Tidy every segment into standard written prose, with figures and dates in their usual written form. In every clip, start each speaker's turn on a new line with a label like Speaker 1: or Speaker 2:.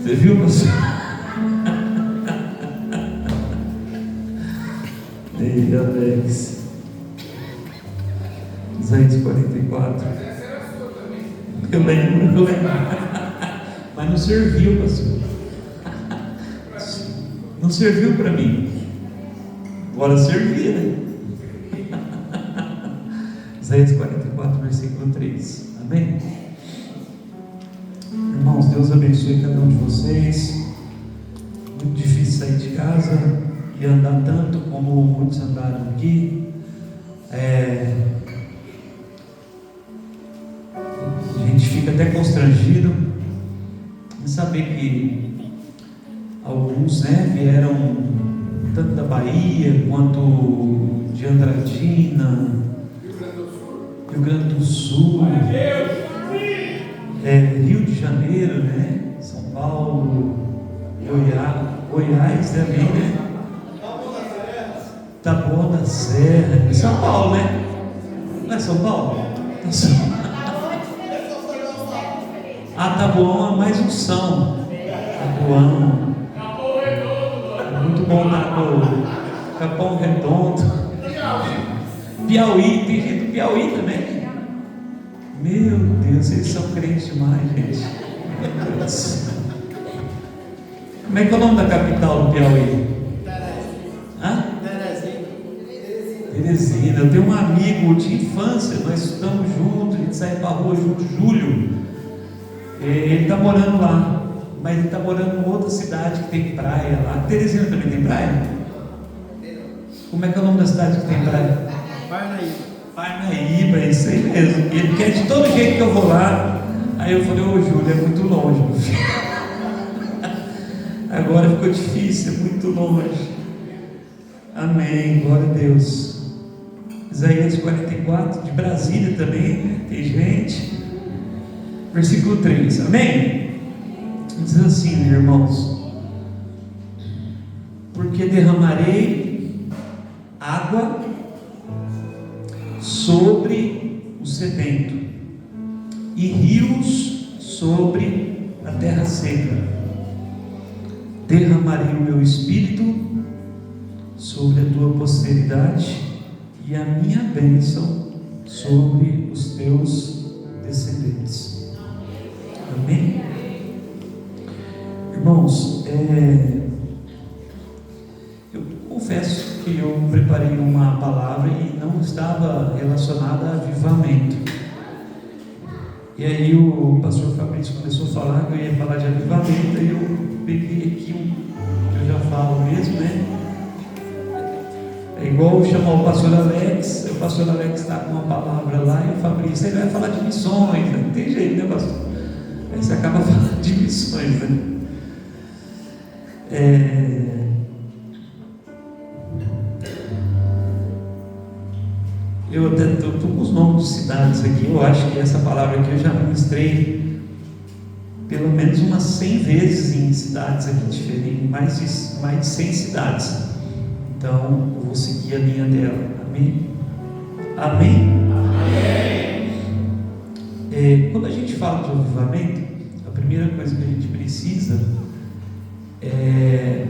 Speaker 1: Você viu, pastor? Ei, Alex. Isaías 44. Eu lembro. Mas não serviu, pastor. Não serviu para mim. Agora servia, né? Isaías 44, versículo 3. Amém? Irmãos, Deus abençoe cada um de vocês. Muito difícil sair de casa e andar tanto como muitos andaram aqui. A gente fica até constrangido em saber que alguns, vieram tanto da Bahia quanto de Andradina, Rio Grande do Sul, Rio de Janeiro, São Paulo, Goiás também, Taboão da Serra, São Paulo, não é São Paulo? Taboão é mais unção. Taboão. Muito bom Capão Redondo. Piauí, tem gente do Piauí também. Meu Deus, eles são crentes demais, gente. Meu Deus. Como é que é o nome da capital do Piauí? Teresina. Eu tenho um amigo de infância, nós estudamos juntos, a gente sai para a rua junto, Júlio. Ele está morando lá, mas ele está morando em outra cidade que tem praia lá. Teresina também tem praia? Como é que é o nome da cidade que tem praia? Parnaíba, é isso aí mesmo. E ele quer de todo jeito que eu vou lá. Aí eu falei, Júlio, é muito longe, meu filho. Agora ficou difícil, é muito longe. Amém, glória a Deus. Isaías 44, de Brasília também, tem gente. Versículo 3, amém? Diz assim, irmãos: porque derramarei água sobre o sedento e rios sobre a terra seca. Derramarei o meu espírito sobre a tua posteridade e a minha bênção sobre os teus descendentes. Amém? Irmãos, eu confesso que eu preparei uma palavra e não estava relacionada a avivamento. E aí o pastor Fabrício começou a falar que eu ia falar de avivamento, e eu peguei aqui que eu já falo mesmo, É igual chamar o pastor Alex está com uma palavra lá, e o Fabrício, ele vai falar de missões, não tem jeito, pastor? Aí você acaba falando de missões, Eu até estou com os nomes de cidades aqui. Eu acho que essa palavra aqui eu já ministrei pelo menos umas 100 vezes em cidades aqui diferentes, mais de 100 cidades. Então eu vou seguir a linha dela. Amém? Amém? Quando a gente fala de avivamento, a primeira coisa que a gente precisa é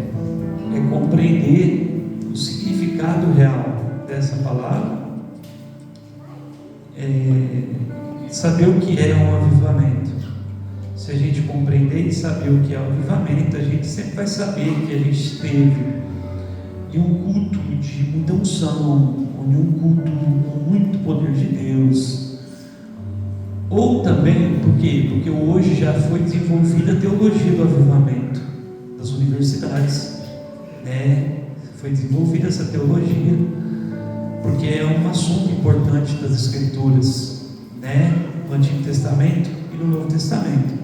Speaker 1: compreender o significado real dessa palavra, saber o que é um avivamento. Se a gente compreender e saber o que é um avivamento, a gente sempre vai saber que a gente esteve em um culto de muita unção, em um culto com muito poder de Deus. Ou também, por quê? Porque hoje já foi desenvolvida a teologia do avivamento das universidades, Foi desenvolvida essa teologia, porque é um assunto importante das Escrituras, no Antigo Testamento e no Novo Testamento.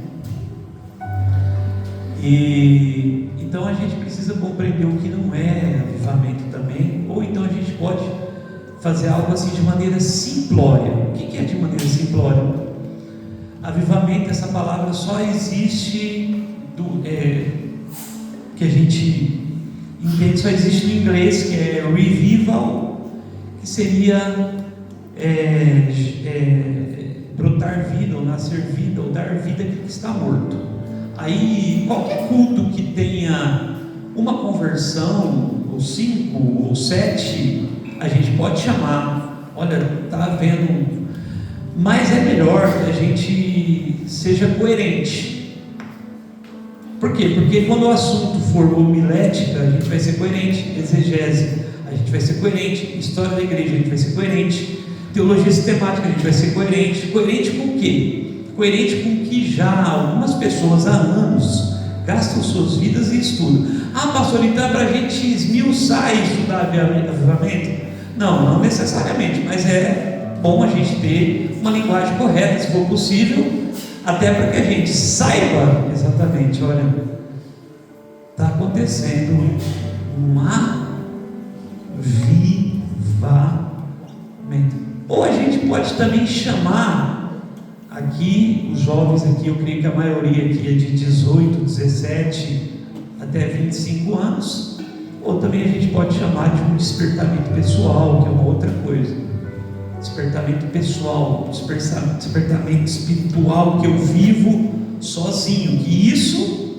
Speaker 1: E então a gente precisa compreender o que não é avivamento também, ou então a gente pode fazer algo assim de maneira simplória. O que é de maneira simplória? Avivamento, essa palavra só existe que a gente entende, só existe no inglês, que é revival, que seria brotar vida, ou nascer vida, ou dar vida àquilo que está morto. Aí qualquer culto que tenha uma conversão, ou 5, ou 7, a gente pode chamar. Olha, está havendo. Mas é melhor que a gente seja coerente. Por quê? Porque quando o assunto for homilética, a gente vai ser coerente. Exegese, a gente vai ser coerente. História da igreja, a gente vai ser coerente. Teologia sistemática, a gente vai ser coerente. Coerente com o quê? Coerente com que já algumas pessoas há anos gastam suas vidas em estudo. Ah, pastor, então é para a gente esmiuçar e estudar avivamento? Não, não necessariamente, mas é bom a gente ter uma linguagem correta, se for possível, até para que a gente saiba exatamente, olha, está acontecendo um avivamento. Ou a gente pode também chamar aqui, os jovens aqui, eu creio que a maioria aqui é de 18, 17 até 25 anos, ou também a gente pode chamar de um despertamento pessoal, que é uma outra coisa. Despertamento pessoal, despertamento espiritual que eu vivo sozinho, que isso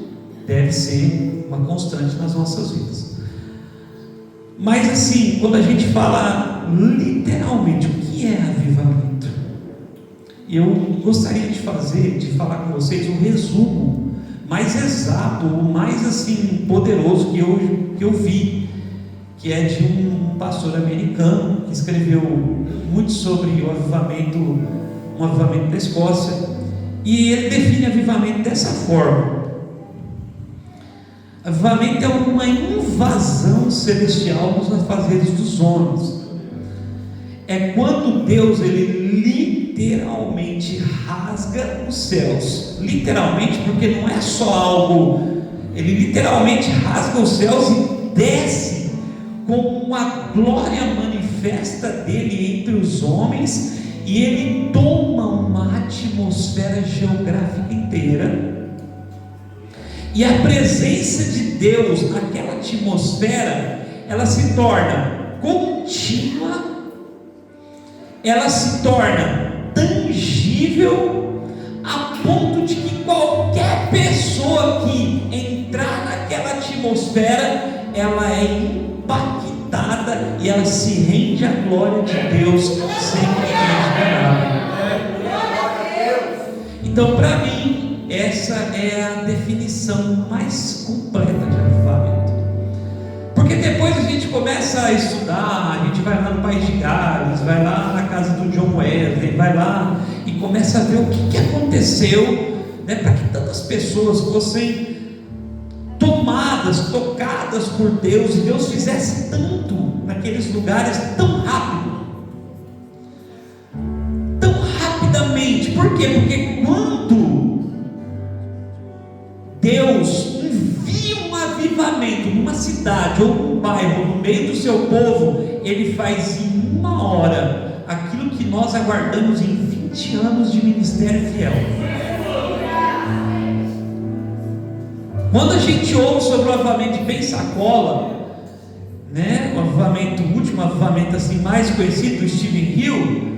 Speaker 1: deve ser uma constante nas nossas vidas. Mas assim, quando a gente fala literalmente o que é avivamento, eu gostaria de falar com vocês um resumo mais exato, o mais assim poderoso que eu vi, que é de um pastor americano que escreveu muito sobre o avivamento, um avivamento da Escócia, e ele define avivamento dessa forma: avivamento é uma invasão celestial nos afazeres dos homens. É quando Deus literalmente rasga os céus. Literalmente, porque não é só algo, ele literalmente rasga os céus e desce com uma glória manifesta dele entre os homens, e ele toma uma atmosfera geográfica inteira, e a presença de Deus naquela atmosfera, ela se torna contínua, ela se torna tangível, a ponto de que qualquer pessoa que entrar naquela atmosfera, ela é impactada e ela se rende à glória de Deus sem questionar. Então, para mim, essa é a definição mais completa de avivamento. Porque depois a gente começa a estudar, a gente vai lá no País de Gales, vai lá na casa do John Wesley, vai lá e começa a ver o que aconteceu, né, para que tantas pessoas fossem tomadas, tocadas por Deus, e Deus fizesse tanto naqueles lugares tão rapidamente. Por quê? Porque quando Deus envia um avivamento numa cidade ou num bairro, no meio do seu povo, Ele faz em 1 hora aquilo que nós aguardamos em 20 anos de ministério fiel. Quando a gente ouve sobre o avivamento de Pensacola, né, o último avivamento assim mais conhecido, do Stephen Hill,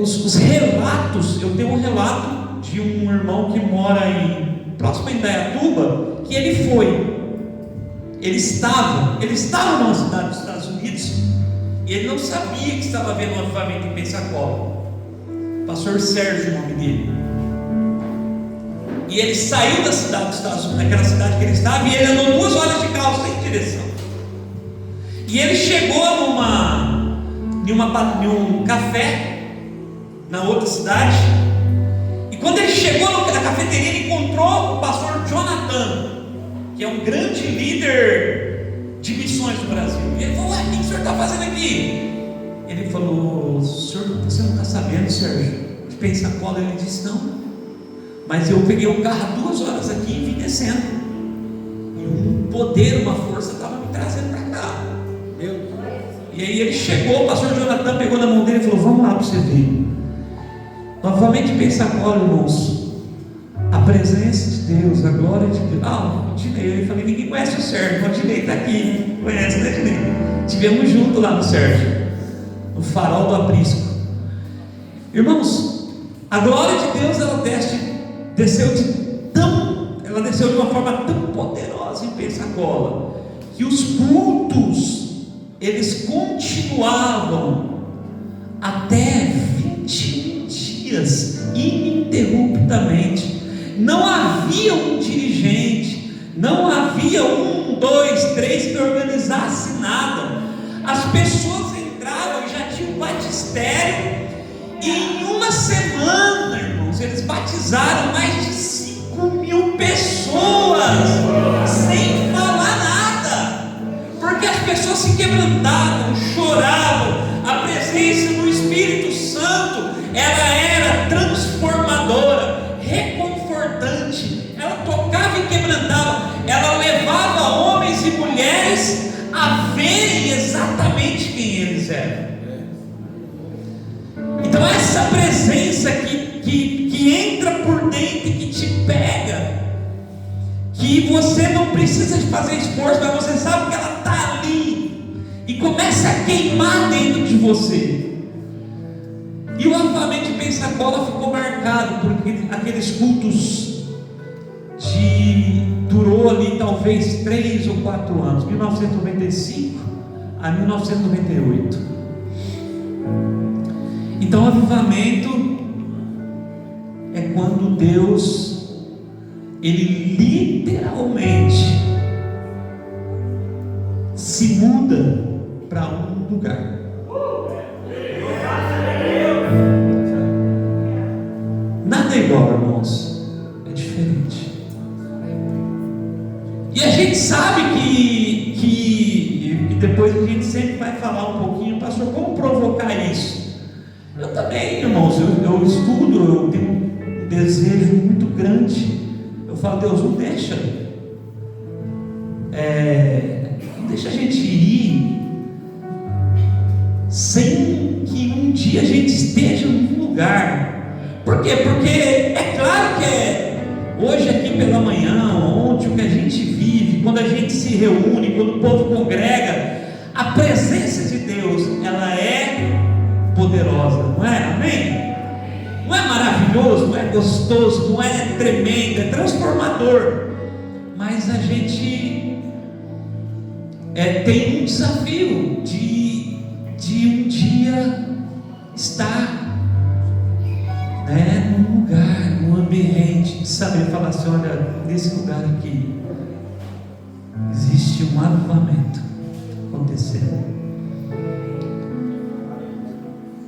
Speaker 1: os relatos, eu tenho um relato de um irmão que mora próximo a Indaiatuba, que ele estava numa cidade dos Estados Unidos, e ele não sabia que estava havendo um avivamento em Pensacola. Pastor Sérgio, o nome dele. E ele saiu da cidade dos Estados Unidos, daquela cidade que ele estava, e ele andou 2 horas de carro sem direção. E ele chegou em um café na outra cidade. E quando ele chegou na cafeteria, ele encontrou o pastor Jonathan, que é um grande líder de missões do Brasil. E ele falou: o que o senhor está fazendo aqui? Ele falou: senhor, você não está sabendo, Sérgio, de Pensacola? Ele disse: não. Mas eu peguei o carro 2 horas aqui e vim descendo. E um poder, uma força estava me trazendo para cá. E aí ele chegou, o pastor Jonathan pegou na mão dele e falou: vamos lá para você ver. Novamente Pensacola, irmãos, a presença de Deus, a glória de Deus. O Dinei, eu falei: ninguém conhece o Sérgio, o Dinei está aqui, conhece, né, Dinei? Estivemos juntos lá no Sérgio, no farol do aprisco. Irmãos, a glória de Deus, ela aconteceu de uma forma tão poderosa em Pensacola, que os cultos, eles continuavam até 21 dias, ininterruptamente. Não havia um dirigente, não havia 1, 2, 3 que organizasse nada. As pessoas entravam e já tinham batistério, e em uma semana, irmãos, eles batizaram mais de 5.000 pessoas, sem falar nada, porque as pessoas se quebrantavam, choravam. A presença do Espírito Santo, ela era transformadora, reconfortante, ela tocava e quebrantava, ela levava homens e mulheres a verem exatamente quem eles eram. Então essa presença que entra por dentro e que te pega, que você não precisa fazer esforço, mas você sabe que ela está ali e começa a queimar dentro de você. E o avivamento de Pensacola ficou marcado por aqueles cultos durou ali talvez 3 ou 4 anos, 1995 a 1998. Então, avivamento é quando Deus, Ele literalmente se muda para um lugar. Nada é igual, irmãos, é diferente. E a gente sabe que depois a gente sempre vai falar um pouquinho, pastor, como provocar isso? Eu também, irmãos, eu estudo, eu tenho um desejo muito grande. Eu falo, Deus, não deixa a gente ir sem que um dia a gente esteja num lugar. Por quê? Porque é claro que hoje aqui pela manhã, ontem, o que a gente vive, quando a gente se reúne, quando o povo congrega, a presença de Deus, ela é poderosa, não é? Amém? Não é maravilhoso, não é gostoso, não é tremendo, é transformador. Mas a gente tem um desafio de um dia estar num lugar, num ambiente, de saber falar assim, olha, nesse lugar aqui existe um avivamento acontecendo.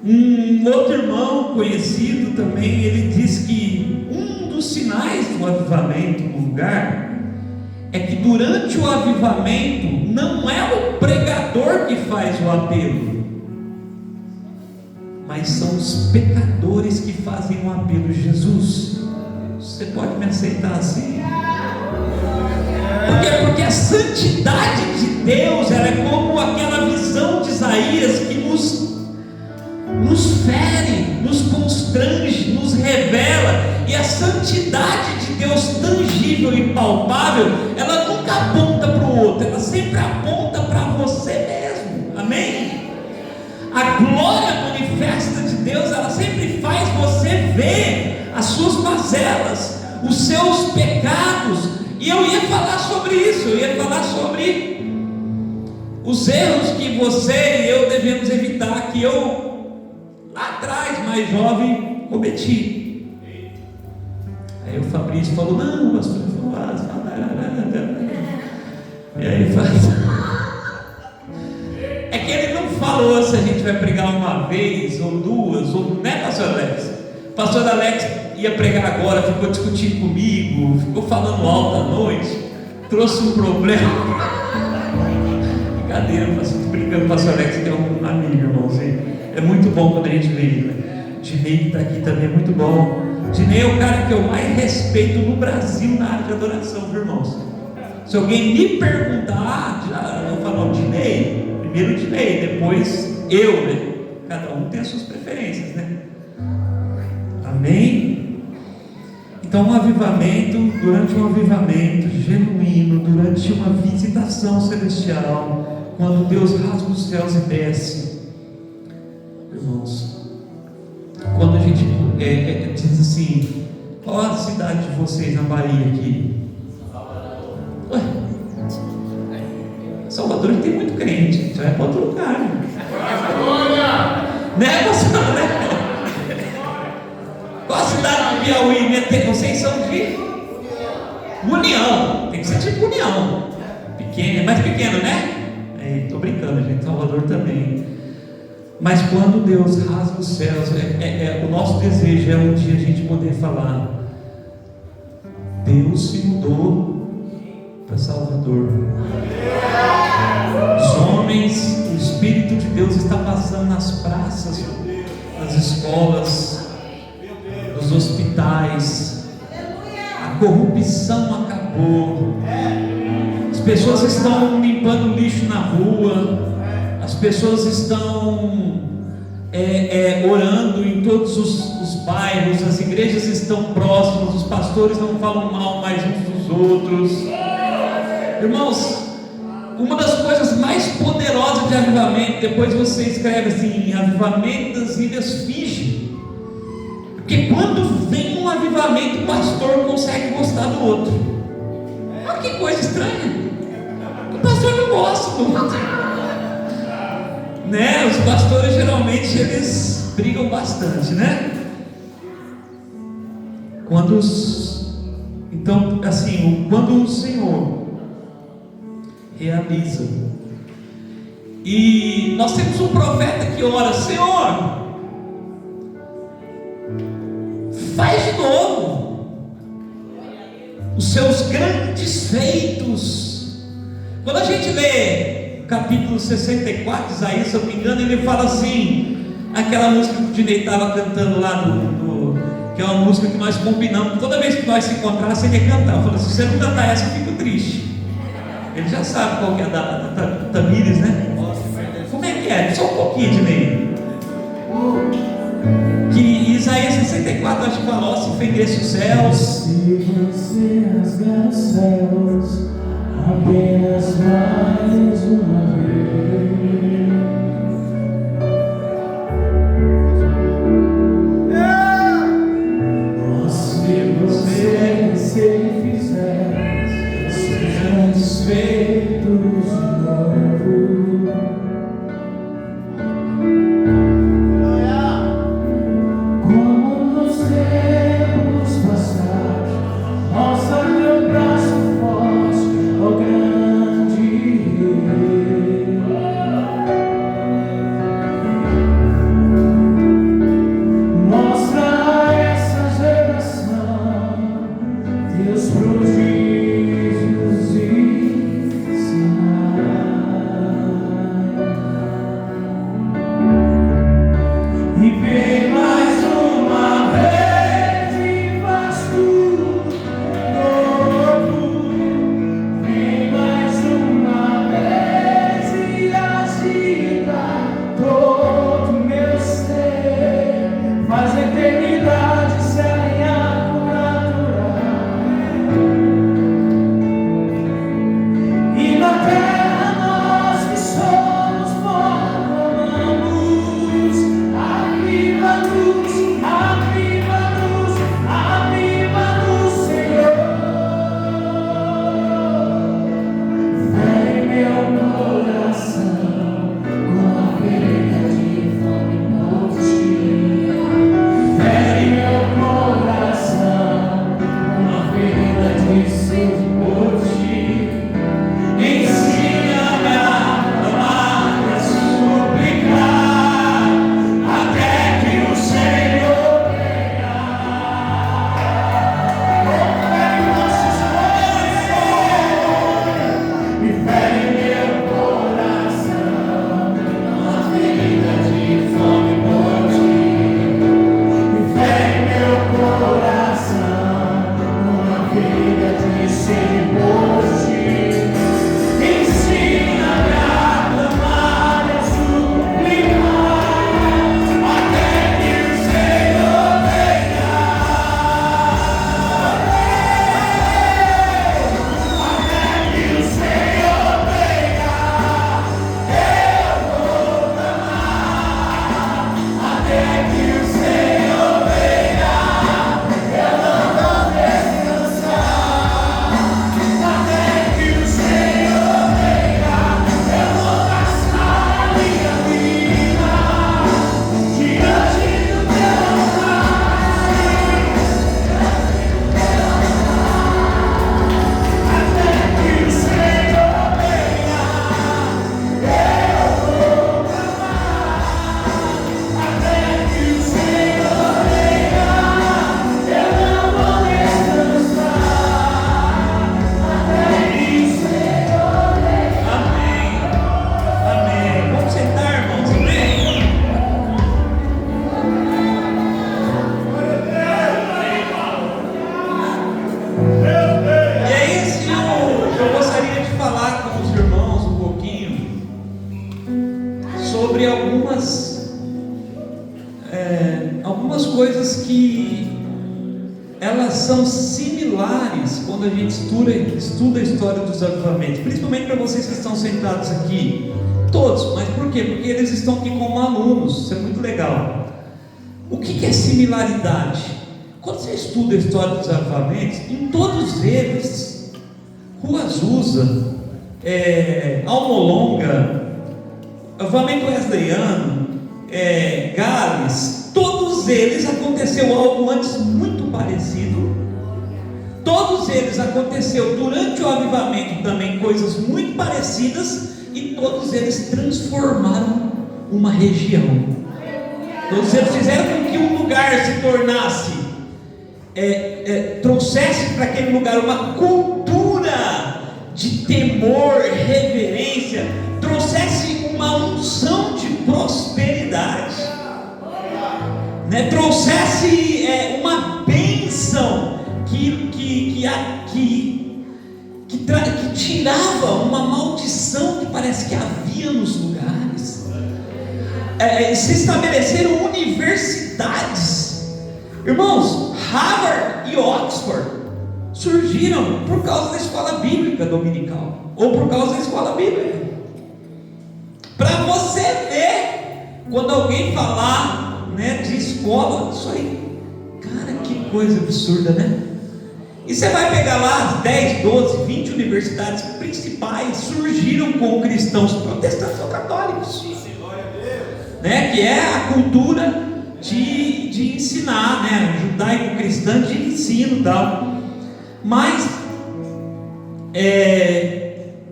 Speaker 1: Um outro irmão conhecido também, ele diz que um dos sinais do avivamento no lugar é que durante o avivamento não é o pregador que faz o apelo, mas são os pecadores que fazem o apelo de Jesus. Você pode me aceitar assim? Porque a santidade de Deus, ela é como aquela visão de Isaías que nos fere, nos constrange, nos revela. E a santidade de Deus tangível e palpável, ela nunca aponta para o outro, ela sempre aponta para você mesmo. Amém? A glória manifesta de Deus, ela sempre faz você ver as suas mazelas, os seus pecados. E eu ia falar sobre isso, eu ia falar sobre os erros que você e eu devemos evitar, que eu lá atrás, mais jovem, cometi. Aí o Fabrício falou, não, pastor, e aí faz. É que ele não falou se a gente vai pregar uma vez ou duas, ou, né, pastor Alex? Pastor Alex ia pregar agora, ficou discutindo comigo, ficou falando alto à noite, trouxe um problema. Brincadeira, estou brincando, pastor Alex, que é um amigo, irmãozinho. É muito bom quando a gente vê ele, né? Dinei que está aqui também, é muito bom. Dinei é o cara que eu mais respeito no Brasil na área de adoração, viu, irmãos? Se alguém me perguntar, eu falo, Dinei, primeiro Dinei, depois eu, né? Cada um tem as suas preferências, né? Amém? Então, durante um avivamento genuíno, durante uma visitação celestial, quando Deus rasga os céus e desce, irmãos, quando a gente diz assim, qual a cidade de vocês na Bahia aqui? Salvador tem muito crente, a gente vai para outro lugar. Né, pastor? Né? Qual a cidade do Piauí? Vocês são de União. Tem que ser tipo União. Pequeno, mais pequeno, né? Estou brincando, gente. Salvador também. Mas quando Deus rasga os céus, o nosso desejo é um dia a gente poder falar: Deus se mudou para Salvador. Os homens, o Espírito de Deus está passando nas praças, nas escolas, nos hospitais. A corrupção acabou. As pessoas estão limpando lixo na rua. As pessoas estão orando em todos os bairros. As igrejas estão próximas. Os pastores não falam mal mais uns dos outros. Irmãos, uma das coisas mais poderosas de avivamento, depois você escreve assim: avivamento das Ilhas Fiji. Porque quando vem um avivamento, o pastor consegue gostar do outro. Olha que coisa estranha. O pastor não gosta do outro, né? Os pastores geralmente eles brigam bastante, né? Quando o Senhor realiza, e nós temos um profeta que ora: Senhor, faz de novo os seus grandes feitos. Quando a gente lê capítulo 64, Isaías, se eu não me engano, ele fala assim, aquela música que o Dinei estava cantando lá, que é uma música que nós combinamos, toda vez que nós se encontrasse ele ia cantar. Eu falei: se você não cantar essa, eu fico triste. Ele já sabe qual que é da Tamires, né? Como é que é? Só um pouquinho, Dinei. Que Isaías 64, acho que falou: se fendesse os céus,
Speaker 2: se você rasgar os céus, apenas mais uma vez. Se você fizer os grandes feitos de novo, como nos tempos passados, mostra meu braço forte, ó grande Rei. Mostra a essa geração teus prodígios e sinais, e vem mais uma vez e faz tudo novo. Vem mais uma vez e agita todo meu ser, faz a eternidade se alinhar com o natural. E na terra nós que somos proclamamos: aviva-nos, aviva-nos, aviva-nos, Senhor. Vem meu coração com a pena de fome por ti. Vem meu coração com a pena de sede por ti. Ensina-me a clamar e a suplicar até que o Senhor venha. Confere nossos corações e fere meu coração com a ferida de fome por ti. E fere meu coração com a ferida de sede por ti. Ensina-me a clamar e a suplicar até que o Senhor venha. Até que o Senhor venha, eu vou clamar. Até que o Senhor venha, eu não vou descansar. Até
Speaker 1: algumas coisas que elas são similares quando a gente estuda a história dos avivamentos, principalmente para vocês que estão sentados aqui, todos. Mas por quê? Porque eles estão aqui como alunos, isso é muito legal. O que é similaridade? Quando você estuda a história dos avivamentos, em todos eles, Rua Azusa, Almolonga, avivamento wesleyano, Gales, todos eles aconteceu algo antes muito parecido. Todos eles aconteceu durante o avivamento também coisas muito parecidas, e todos eles transformaram uma região. Todos eles fizeram com que um lugar se tornasse, trouxesse para aquele lugar uma cultura de temor, reverência, trouxesse uma unção de prosperidade, né? Trouxesse uma bênção que tirava uma maldição que parece que havia nos lugares. Se estabeleceram universidades, irmãos. Harvard e Oxford surgiram por causa da escola bíblica dominical, ou por causa da escola bíblica. Para você ver, quando alguém falar, né, de escola, isso aí, cara, que coisa absurda, né? E você vai pegar lá as 10, 12, 20 universidades principais surgiram com cristãos protestantes ou católicos, né? Que é a cultura de ensinar, né? Judaico-cristã de ensino e tal. Mas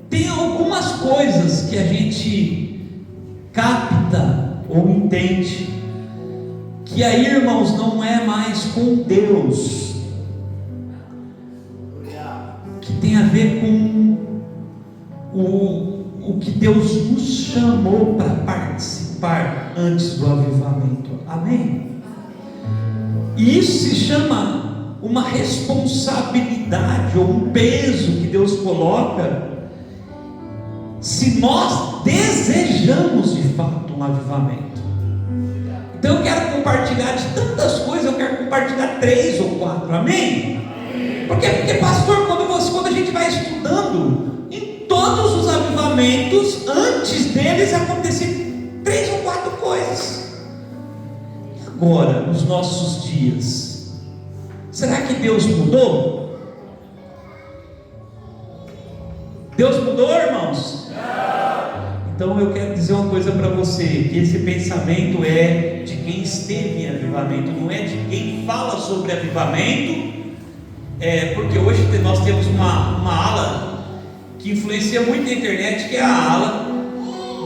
Speaker 1: tem algumas coisas que a gente capta ou entende, que aí, irmãos, não é mais com Deus, que tem a ver com o que Deus nos chamou para participar antes do avivamento. Amém? E isso se chama uma responsabilidade ou um peso que Deus coloca, se nós desejamos de fato um avivamento. Então eu quero compartilhar de tantas coisas, eu quero compartilhar 3 ou 4, amém? Porque pastor, quando a gente vai estudando, em todos os avivamentos, antes deles aconteciam 3 ou 4 coisas. E agora, nos nossos dias, será que Deus mudou? Deus mudou, irmãos? Então eu quero dizer uma coisa para você, que esse pensamento é de quem esteve em avivamento, não é de quem fala sobre avivamento, porque hoje nós temos uma ala que influencia muito a internet, que é a ala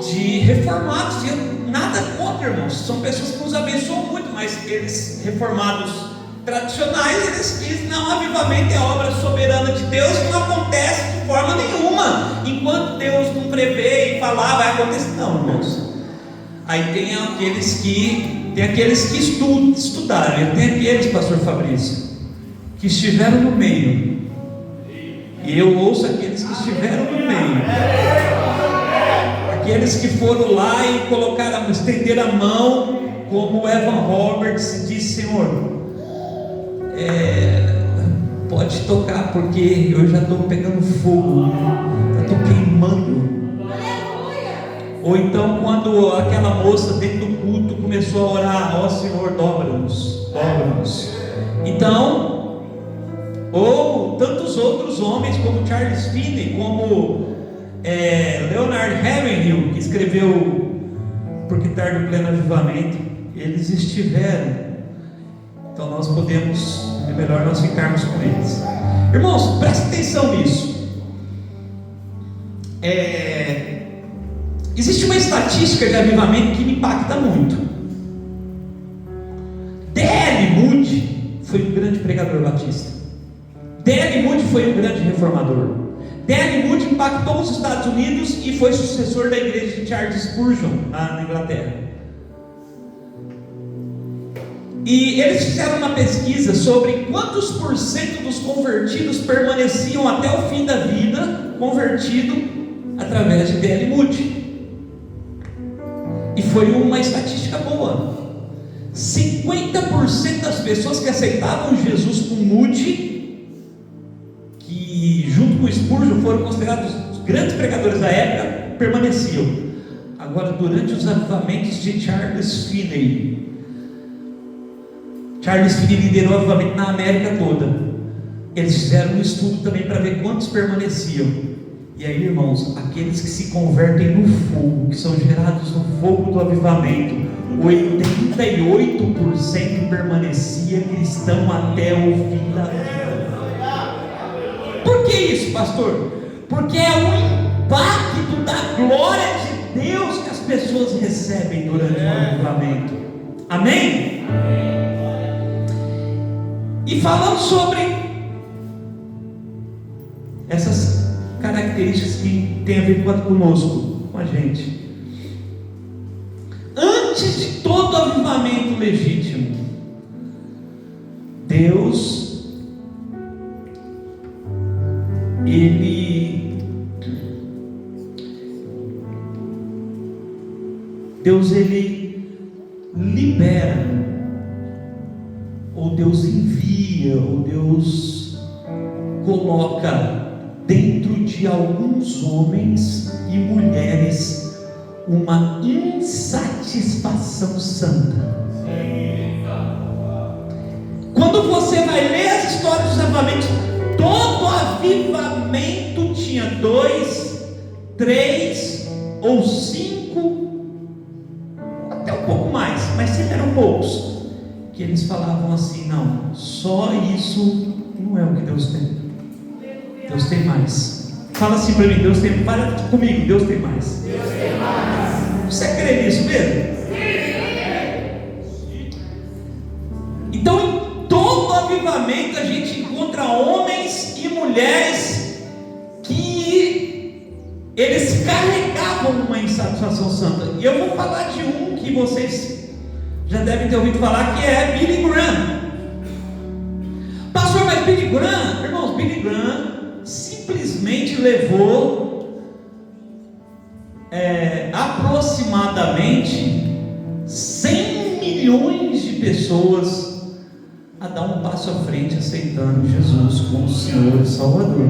Speaker 1: de reformados. E eu nada contra, irmãos, são pessoas que nos abençoam muito, mas eles, reformados tradicionais, eles dizem: não, avivamento é obra soberana de Deus, que não acontece de forma nenhuma, enquanto Deus não prevê e falar, vai acontecer. Não, irmãos. Aí tem aqueles que estudaram, tem aqueles, pastor Fabrício, que estiveram no meio, e eu ouço aqueles que estiveram no meio, aqueles que foram lá e estenderam a mão, como Evan Roberts, e disse: Senhor, pode tocar, porque eu já estou pegando fogo, já estou queimando. Ou então, quando aquela moça dentro do culto começou a orar: ó Senhor, dobra-nos, dobra-nos. Então, ou tantos outros homens, como Charles Finney, como Leonard Ravenhill, que escreveu Por que Tarde o Pleno Avivamento, eles estiveram. Então nós podemos, é melhor nós ficarmos com eles. Irmãos, preste atenção nisso. Existe uma estatística de avivamento que me impacta muito. D.L. Moody foi um grande pregador batista. D.L. Moody foi um grande reformador. D.L. Moody impactou os Estados Unidos e foi sucessor da igreja de Charles Spurgeon, lá na Inglaterra. E eles fizeram uma pesquisa sobre quantos por cento dos convertidos permaneciam até o fim da vida convertido através de D.L. Moody. E foi uma estatística boa. 50% das pessoas que aceitavam Jesus com Moody, que junto com Spurgeon foram considerados os grandes pregadores da época, permaneciam. Agora, durante os avivamentos de Charles Finney liderou o avivamento na América toda. Eles fizeram um estudo também para ver quantos permaneciam. E aí, irmãos, aqueles que se convertem no fogo, que são gerados no fogo do avivamento, 88% permanecia cristão até o fim da vida. Por que isso, pastor? Porque é o impacto da glória de Deus que as pessoas recebem durante o avivamento. Amém? E falando sobre essas características que tem a ver conosco, com a gente. Antes de todo avivamento legítimo, Deus libera, ou Deus envia, ou Deus coloca dentro de alguns homens e mulheres uma insatisfação santa. Quando você vai ler as histórias dos avivamentos, todo avivamento tinha 2, 3 ou 5, até um pouco mais, mas sempre eram poucos, que eles falavam assim: não, só isso não é o que Deus tem. Deus tem mais. Fala assim para mim: Deus tem mais. Fala comigo: Deus tem mais.
Speaker 2: Deus tem mais.
Speaker 1: Você crê nisso mesmo? Sim. Então, em todo avivamento a gente encontra homens e mulheres que eles carregavam uma insatisfação santa. E eu vou falar de um que vocês já devem ter ouvido falar, que é Billy Graham. Pastor, mas Billy Graham, irmãos, Billy Graham simplesmente levou aproximadamente 100 milhões de pessoas a dar um passo à frente, aceitando Jesus como Senhor e Salvador.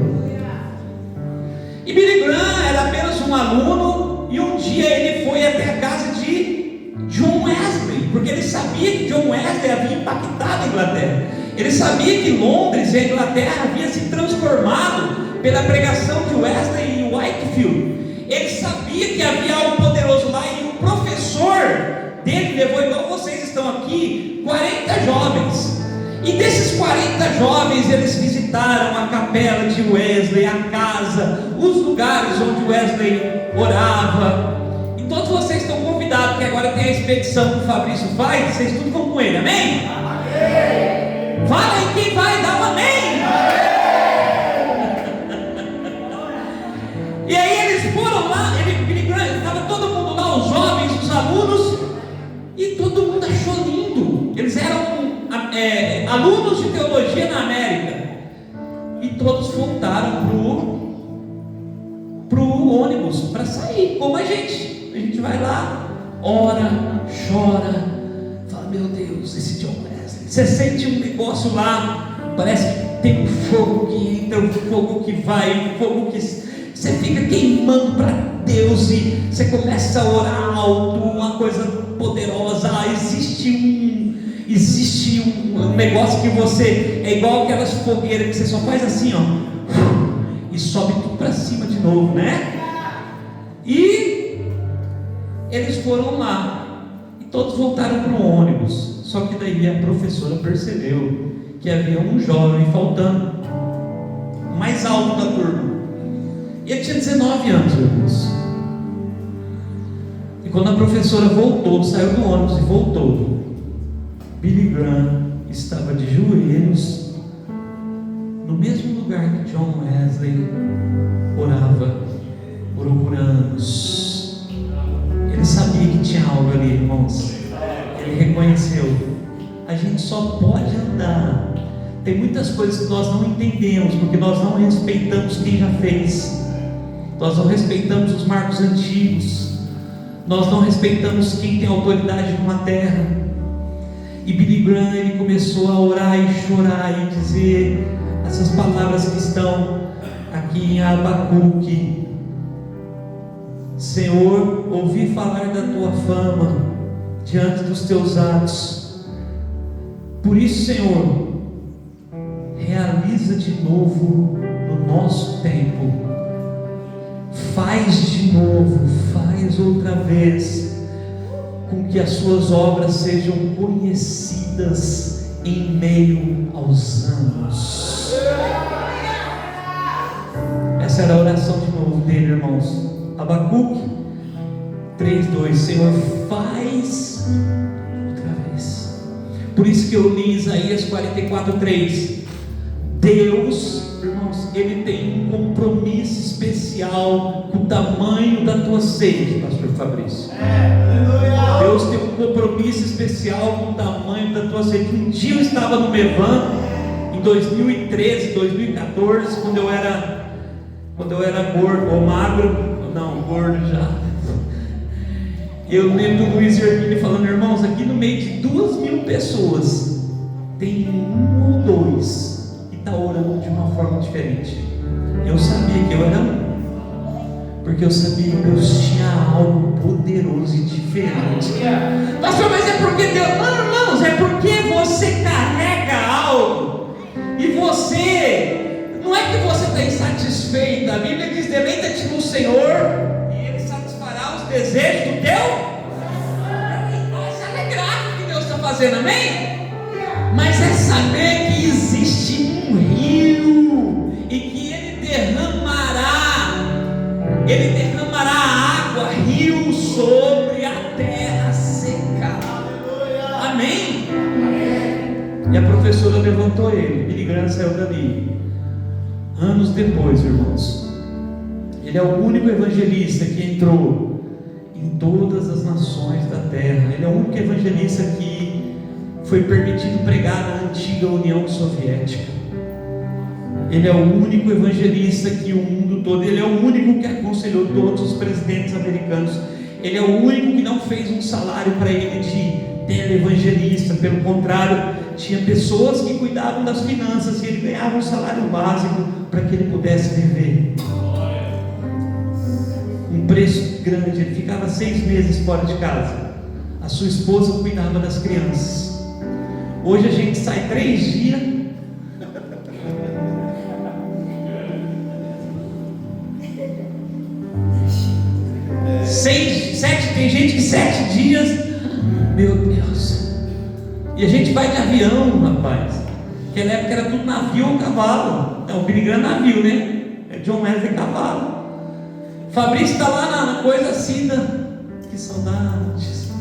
Speaker 1: E Billy Graham era apenas um aluno, e um dia ele foi até a casa de John Wesley, porque ele sabia que John Wesley havia impactado a Inglaterra. Ele sabia que Londres e a Inglaterra havia se transformado pela pregação de Wesley e Whitefield. Ele sabia que havia algo poderoso lá, e o professor dele levou, igual vocês estão aqui, 40 jovens. E desses 40 jovens, eles visitaram a capela de Wesley, a casa, os lugares onde Wesley orava. E todos vocês estão convidados, que agora tem a expedição que o Fabrício faz, vocês tudo vão com ele, amém? Amém! Fala aí quem vai, dá um amém! E aí eles foram lá, estava todo mundo lá, os jovens, os alunos, e todo mundo achou lindo. Eles eram alunos de teologia na América, e todos voltaram pro ônibus para sair, como a gente vai lá, ora, chora, fala: meu Deus, esse John Wesley. Você sente um negócio lá, parece que tem um fogo que entra, um fogo que vai, um fogo que você fica queimando para Deus, e você começa a orar alto, uma coisa poderosa. Existe um negócio que você é igual aquelas fogueiras que você só faz assim, ó, e sobe tudo para cima de novo, né? E eles foram lá, e todos voltaram para o ônibus. Só que daí a professora percebeu que havia um jovem faltando, o mais alto da turma. Ele tinha 19 anos, irmãos. E quando a professora voltou, saiu do ônibus e voltou, Billy Graham estava de joelhos no mesmo lugar que John Wesley orou por anos. Ele sabia que tinha algo ali, irmãos. Ele reconheceu. A gente só pode andar. Tem muitas coisas que nós não entendemos, porque nós não respeitamos quem já fez. Nós não respeitamos os marcos antigos. Nós não respeitamos quem tem autoridade numa terra. E Billy Graham, ele começou a orar e chorar e dizer essas palavras que estão aqui em Abacuque: Senhor, ouvi falar da tua fama diante dos teus atos. Por isso, Senhor, realiza de novo no nosso tempo. Faz de novo, faz outra vez, com que as suas obras sejam conhecidas em meio aos anos. Essa era a oração de novo dele, irmãos. Abacuque 3:2: Senhor, faz outra vez. Por isso que eu li Isaías 44:3. Deus, irmãos, Ele tem um compromisso especial com o tamanho da tua sede, pastor Fabrício. Deus tem um compromisso especial com o tamanho da tua sede. Um dia eu estava no Mevan, em 2013, 2014, quando eu era gordo, ou magro, não, gordo já. Eu lembro do Luiz Hermínio falando: irmãos, aqui no meio de 2.000 pessoas, tem um ou dois que está orando de uma forma diferente. Eu sabia que eu era um, porque eu sabia que Deus tinha algo poderoso e diferente. Pastor, mas é porque Deus... Não, irmãos, é porque você carrega algo, e você, não é que você está insatisfeito. A Bíblia diz: deleita-te no Senhor e Ele satisfará os desejos do teu. Se alegrar com o que Deus está fazendo, amém? Mas é saber que existe um rio, e que Ele derramará água, rio sobre a terra seca. Amém? E a professora levantou ele. Billy Graham saiu dali. Anos depois, irmãos, ele é o único evangelista que entrou em todas as nações da terra. Ele é o único evangelista que foi permitido pregar na antiga União Soviética. Ele é o único evangelista que o mundo todo, ele é o único que aconselhou todos os presidentes americanos. Ele é o único que não fez um salário para ele de televangelista. Pelo contrário, tinha pessoas que cuidavam das finanças e ele ganhava um salário básico para que ele pudesse viver. Um preço grande. Ele ficava 6 meses fora de casa. A sua esposa cuidava das crianças. Hoje a gente sai 3 dias. 7, tem gente que 7 dias, meu Deus. E a gente vai de avião, rapaz. Naquela época era tudo navio ou cavalo. O Billy Graham navio, né? É John Wesley cavalo. Fabrício está lá na coisa assim, que saudades.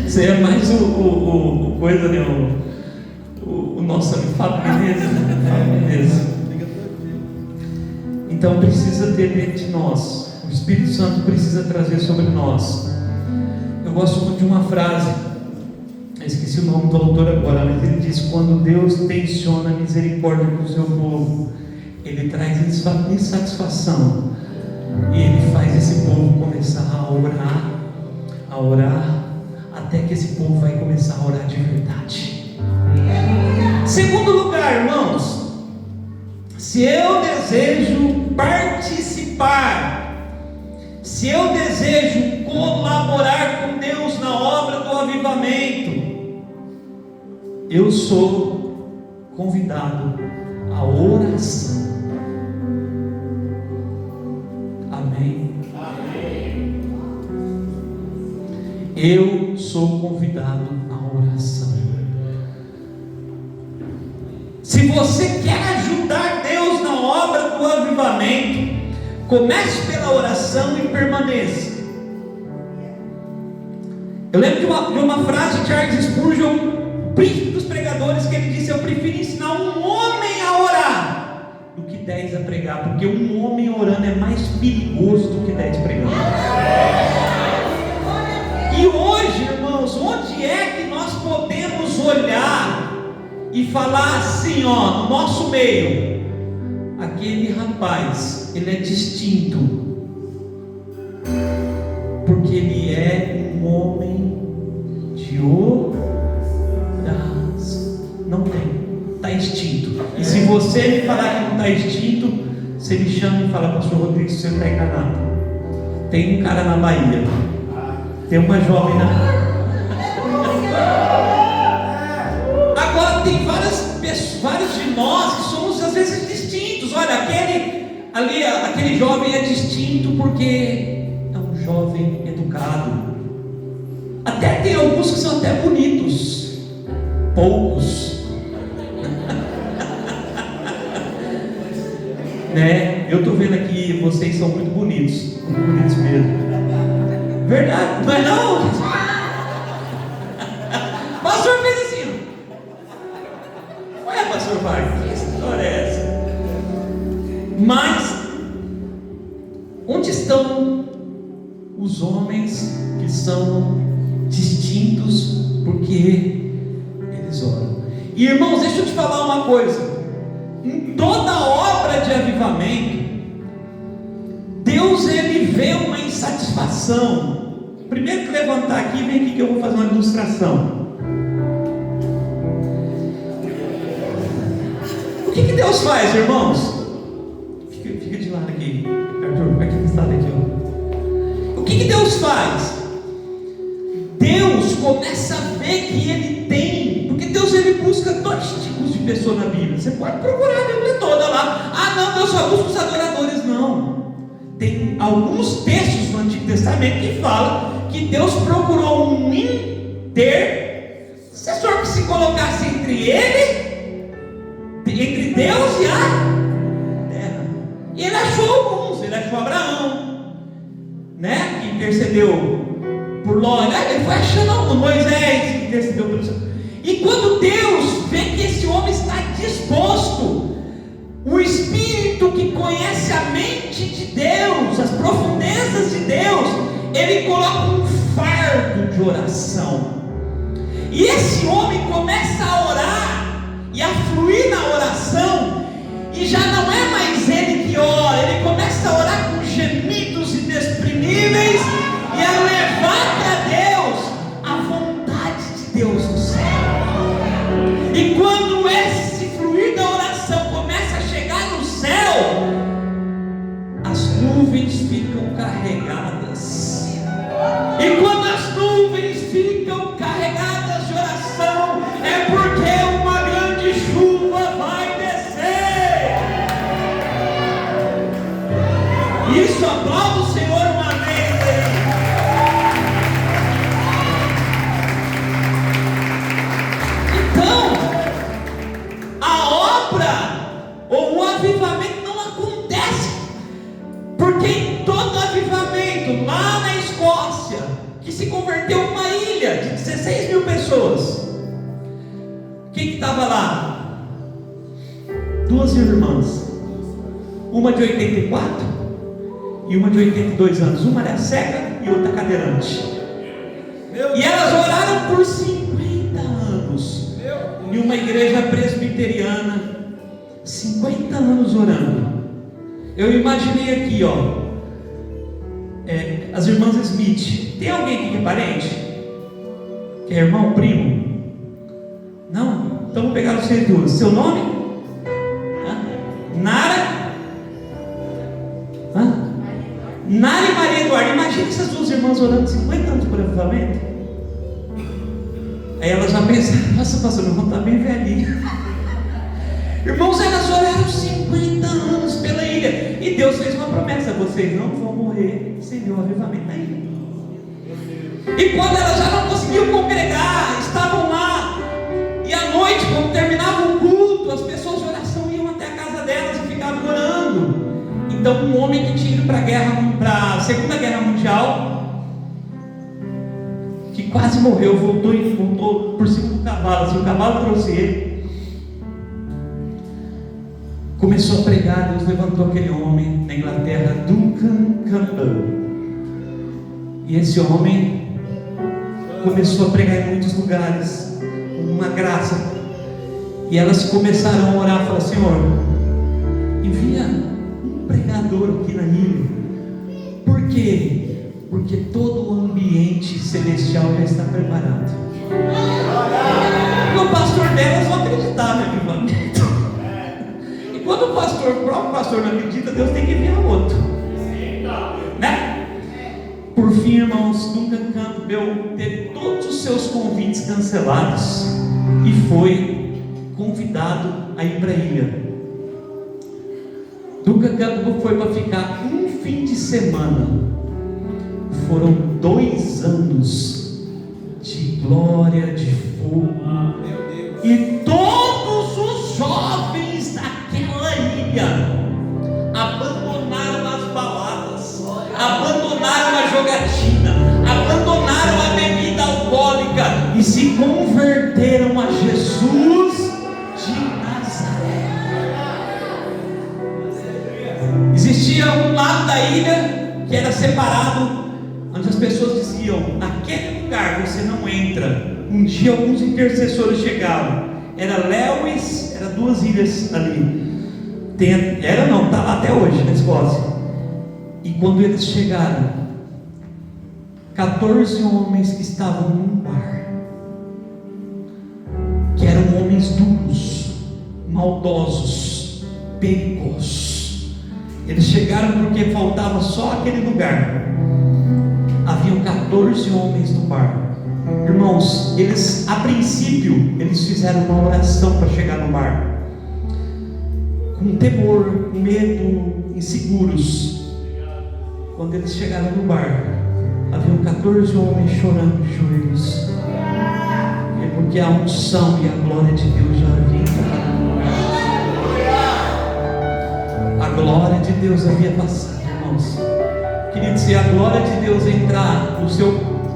Speaker 1: Isso aí é mais o coisa, né? O nosso Fábio Menezes. Então precisa ter dentro de nós, o Espírito Santo precisa trazer sobre nós. Eu gosto muito de uma frase, eu esqueci o nome do autor agora, mas ele diz: quando Deus tensiona a misericórdia com o seu povo, Ele traz insatisfação, e Ele faz esse povo começar a orar, até que esse povo vai começar a orar de verdade. Segundo lugar, irmãos, se eu desejo participar, se eu desejo colaborar com Deus na obra do avivamento, eu sou convidado à oração. Amém? Amém. Eu sou convidado à oração. Se você quer ajudar Deus na obra do avivamento, comece pela oração e permaneça. Eu lembro de uma frase de Charles Spurgeon, príncipe dos pregadores, que ele disse: eu prefiro ensinar um homem a orar do que 10 a pregar, porque um homem orando é mais perigoso do que 10 pregando. E hoje, irmãos, onde é que nós podemos olhar e falar assim, no nosso meio, aquele rapaz, ele é distinto, porque ele é um homem de oração. Não tem, está extinto. E se você me falar que não está extinto, você me chama e fala: pastor Rodrigo, você está enganado. Tem um cara na Bahia, tem uma jovem na... Agora tem vários de nós que somos às vezes distintos. Olha, aquele jovem é distinto porque é um jovem educado. Até tem alguns que são até bonitos, poucos. Né? Eu estou vendo aqui, vocês são muito bonitos mesmo. Verdade, não é não? Pastor fez assim. Ué, pastor Wagner, que história é essa? Mas onde estão os homens que são distintos porque eles oram? E irmãos, deixa eu te falar uma coisa. Em toda obra de avivamento, Deus ele vê uma insatisfação. Primeiro que levantar aqui, vem aqui que eu vou fazer uma ilustração. O que Deus faz, irmãos? Fica de lado aqui, Arthur, vai aqui nesse lado aqui, ó. O que Deus faz? Deus começa a ver que Ele tem, porque Deus ele busca dois tipos de pessoa na Bíblia. Você pode procurar a Bíblia toda lá. Ah, não, Deus só busca os adoradores. Não. Tem alguns textos no Antigo Testamento que falam que Deus procurou um intercessor que se colocasse entre Deus e a terra. E ele achou alguns. Ele achou Abraão, né, que intercedeu por Ló. Ele foi achando Moisés, que intercedeu pelo Senhor. E quando Deus vê que esse homem está disposto, o Espírito que conhece a mente de Deus, as profundezas de Deus, ele coloca um fardo de oração. E esse homem começa a orar e a fluir na oração, e já não é mais ele que ora, ele começa a orar com gemidos inexprimíveis e a levar para Deus a vontade de Deus no céu. E quando esse fluir da oração começa a chegar no céu, as nuvens ficam carregadas. E quando as nuvens ficam carregadas de oração, é porque uma grande chuva vai descer. Isso, aplauda o Senhor uma vez aí. Então, a obra ou o avivamento não acontece, porque em todo avivamento, lá na Escócia, que se converteu uma ilha de 16 mil pessoas, quem que estava lá? Duas irmãs, uma de 84 e uma de 82 anos, uma era cega e outra cadeirante, e elas oraram por 50 anos, em uma igreja presbiteriana, 50 anos orando. Eu imaginei aqui, ó, as irmãs Smith. Tem alguém aqui que é parente? Que é irmão, primo? Não? Então vou pegar vocês duas. Seu nome? Nara? Nara e Maria Eduarda. Imagina essas duas irmãs orando 50 anos por avivamento. Aí elas já pensaram: nossa, pastor, meu irmão está bem velhinho. Irmãos, elas oraram 50 anos pela ilha, e Deus fez uma promessa: vocês não vão morrer sem ver o avivamento na ilha. E quando elas já não conseguiam congregar, estavam lá, e à noite, quando terminava o culto, as pessoas de oração iam até a casa delas e ficavam orando. Então um homem que tinha ido para a Segunda Guerra Mundial, que quase morreu, voltou por cima do cavalo, assim, o cavalo trouxe ele, começou a pregar. Deus levantou aquele homem na Inglaterra, Duncan Campbell, e esse homem começou a pregar em muitos lugares, uma graça. E elas começaram a orar, falaram: Senhor, envia um pregador aqui na ilha. Por quê? Porque todo o ambiente celestial já está preparado. O pastor delas não acreditava em avivamento. E quando o próprio pastor não acredita, Deus tem que enviar outro, né? Por fim, irmãos, Duncan Campbell teve todos os seus convites cancelados e foi convidado a ir para a ilha. Duncan Campbell foi para ficar um fim de semana. Foram 2 anos de glória, de fogo, e todos os jovens daquela ilha abandonaram as baladas, abandonaram a jogatina, abandonaram a bebida alcoólica e se converteram a Jesus de Nazaré. Existia um lado da ilha que era separado, onde as pessoas diziam: naquele lugar você não entra. Um dia alguns intercessores chegaram, era Lewis, era 2 ilhas ali, está lá até hoje na Escócia. E quando eles chegaram, 14 homens que estavam num bar, que eram homens duros, maldosos, perigosos, eles chegaram porque faltava só aquele lugar. Haviam 14 homens no bar. Irmãos, eles, a princípio, eles fizeram uma oração para chegar no bar, com temor, com medo, inseguros. Quando eles chegaram no bar, haviam 14 homens chorando de joelhos. É porque a unção e a glória de Deus já havia entrado no lugar. A glória de Deus havia passado, irmãos. Querido, se a glória de Deus entrar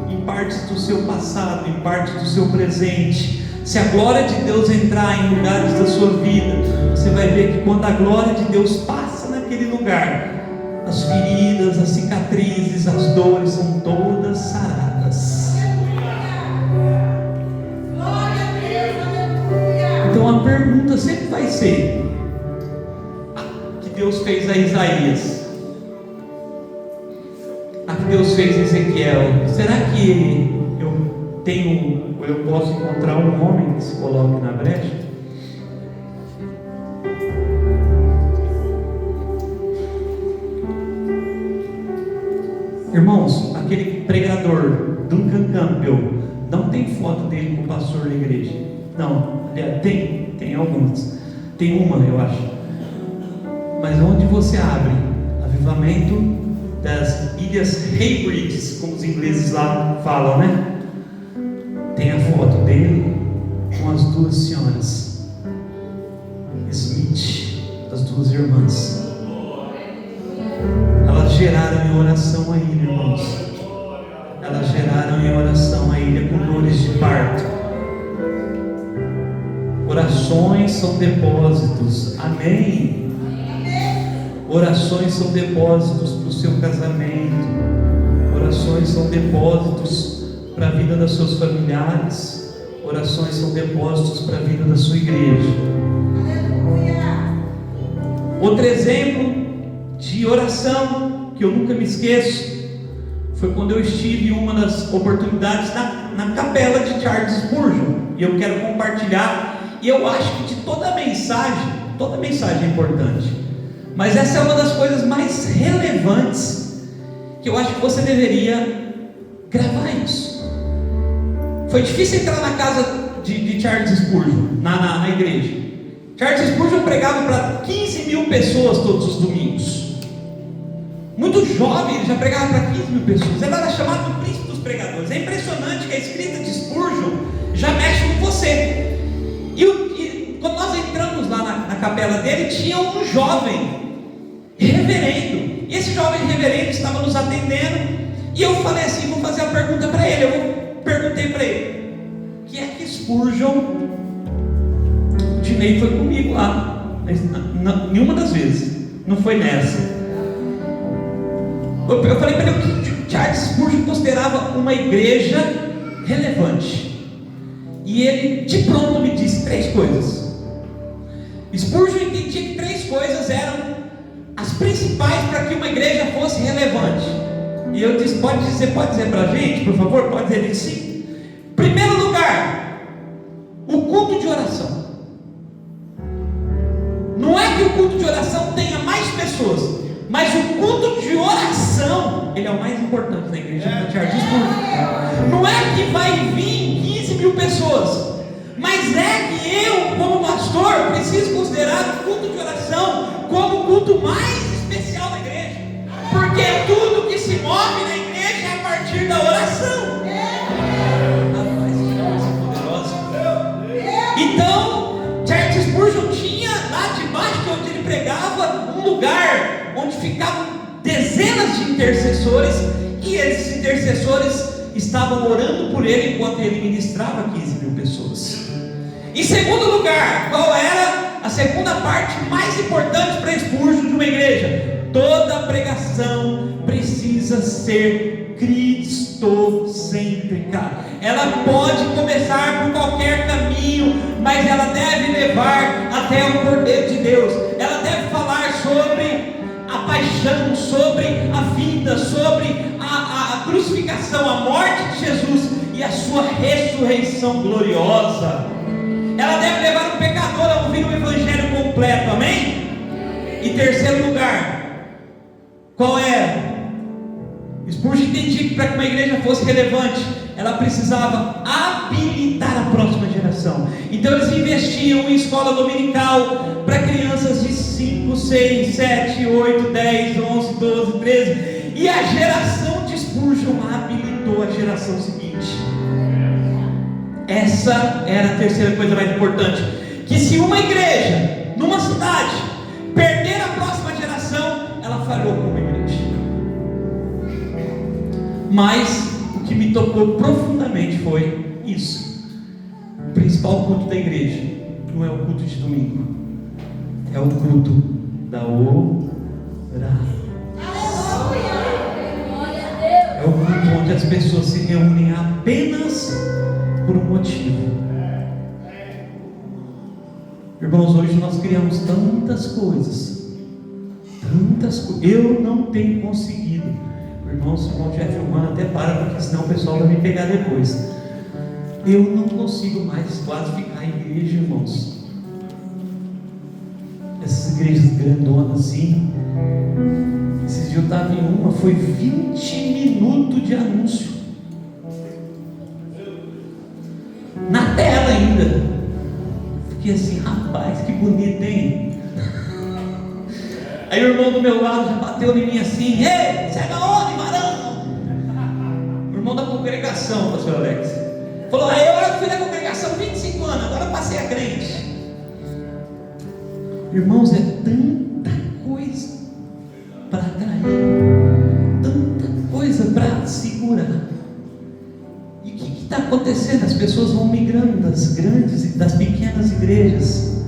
Speaker 1: em partes do seu passado, em partes do seu presente, se a glória de Deus entrar em lugares da sua vida, você vai ver que quando a glória de Deus passa naquele lugar, as feridas, as cicatrizes, as dores são todas saradas. Então a pergunta sempre vai ser: que Deus fez a Isaías, a que Deus fez a Ezequiel, será que eu posso encontrar um homem que se coloque na brecha? Irmãos, aquele pregador Duncan Campbell, não tem foto dele com o pastor da igreja. Não, tem algumas. Tem uma, eu acho. Mas onde você abre avivamento das Ilhas Hebrides, como os ingleses lá falam, né? Tem a foto dele com as 2 senhoras Smith, as 2 irmãs. Elas geraram em oração a ilha, irmãos. Elas geraram em oração a ilha com dores de parto. Orações são depósitos. Amém. Orações são depósitos para o seu casamento. Orações são depósitos para a vida dos seus familiares. Orações são depósitos para a vida da sua igreja. Outro exemplo de oração que eu nunca me esqueço foi quando eu estive em uma das oportunidades na capela de Charles Spurgeon, e eu quero compartilhar. E eu acho que de toda mensagem é importante, mas essa é uma das coisas mais relevantes que eu acho que você deveria gravar isso. Foi difícil entrar na casa de Charles Spurgeon, na igreja. Charles Spurgeon pregava para 15 mil pessoas todos os domingos. Muito jovem, ele já pregava para 15 mil pessoas. Ele era chamado do príncipe dos pregadores. É impressionante que a escrita de Spurgeon já mexe com você. E quando nós entramos lá na capela dele, tinha um jovem reverendo. E esse jovem reverendo estava nos atendendo. E eu falei assim, vou fazer a pergunta para ele. Eu perguntei para ele: o que é que Spurgeon... O Dinei foi comigo lá, nenhuma das vezes, não foi nessa. Eu falei para ele o que Charles Spurgeon considerava uma igreja relevante. E ele de pronto me disse 3 coisas.
Speaker 3: Spurgeon entendia que 3 coisas eram as principais para que uma igreja fosse relevante. E eu disse, pode dizer para a gente, por favor, pode dizer isso sim. Em primeiro lugar, o culto de oração. Não é que o culto de oração tenha mais pessoas, mas o culto de oração, ele é o mais importante na igreja de Charles Spurgeon. Não é que vai vir 15 mil pessoas, mas é que eu, como pastor, preciso considerar o culto de oração como o culto mais especial da igreja, porque tudo que se move na igreja é a partir da oração. Rapaz, que coisa poderosa. Então, Charles Spurgeon tinha lá debaixo de onde ele pregava um lugar onde ficavam dezenas de intercessores, e esses intercessores estavam orando por ele enquanto ele ministrava 15 mil pessoas. Em segundo lugar, qual era a segunda parte mais importante para Spurgeon de uma igreja? Toda pregação precisa ser cristocêntrica. Ela pode começar por qualquer caminho, mas ela deve levar até o Cordeiro de Deus. Ela deve falar sobre a paixão, sobre a vida, sobre a crucificação, a morte de Jesus e a sua ressurreição gloriosa. Ela deve levar o pecador a ouvir o evangelho completo, amém? Em terceiro lugar, qual era? Spurgeon entendia que para que uma igreja fosse relevante, ela precisava habilitar a próxima geração. Então eles investiam em escola dominical para crianças de 5, 6, 7, 8, 10, 11, 12, 13. E a geração de Spurgeon habilitou a geração seguinte. Essa era a terceira coisa mais importante. Que se uma igreja, numa cidade, perder a próxima geração, ela falhou como igreja. Mas o que me tocou profundamente foi isso. O principal culto da igreja não é o culto de domingo, é o culto da oração. É o culto onde as pessoas se reúnem apenas por um motivo. Irmãos, hoje nós criamos tantas coisas. Eu não tenho conseguido. Irmãos, se o irmão estiver filmando, até para, porque senão o pessoal vai me pegar depois. Eu não consigo mais quase ficar em igreja, irmãos. Essas igrejas grandonas assim. Esses dias eu estava em uma, foi 20 minutos de anúncio. Na tela ainda. Fiquei assim, rapaz, que bonito, hein? Aí o irmão do meu lado já bateu em mim assim: ei, você é da onde, varão? O irmão da congregação, pastor Alex. Falou: aí eu fui da congregação 25 anos, agora eu passei a crente. Irmãos, é tanta coisa para atrair, tanta coisa para segurar. E o que está acontecendo? As pessoas vão migrando das grandes e das pequenas igrejas